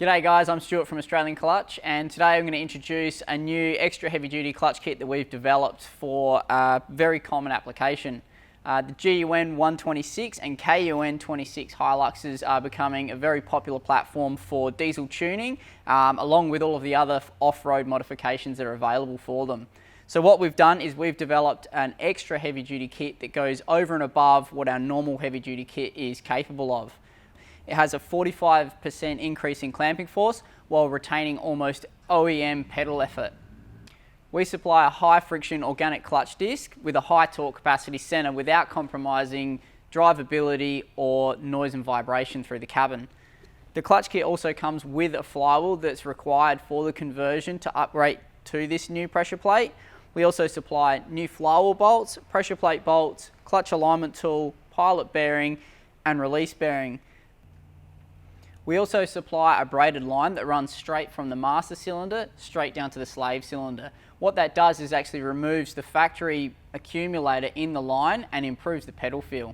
G'day guys, I'm Stuart from Australian Clutch, and today I'm going to introduce a new extra heavy duty clutch kit that we've developed for a very common application. The GUN 126 and KUN 26 Hiluxes are becoming a very popular platform for diesel tuning, along with all of the other off-road modifications that are available for them. So what we've done is we've developed an extra heavy duty kit that goes over and above what our normal heavy duty kit is capable of. It has a 45% increase in clamping force while retaining almost OEM pedal effort. We supply a high friction organic clutch disc with a high torque capacity centre without compromising drivability or noise and vibration through the cabin. The clutch kit also comes with a flywheel that's required for the conversion to upgrade to this new pressure plate. We also supply new flywheel bolts, pressure plate bolts, clutch alignment tool, pilot bearing and release bearing. We also supply a braided line that runs straight from the master cylinder straight down to the slave cylinder. What that does is actually removes the factory accumulator in the line and improves the pedal feel.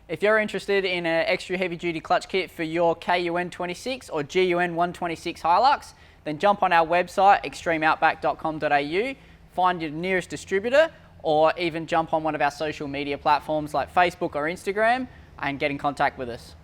If you're interested in an extra heavy duty clutch kit for your KUN 26 or GUN 126 Hilux, then jump on our website xtremeoutback.com.au, find your nearest distributor, or even jump on one of our social media platforms like Facebook or Instagram and get in contact with us.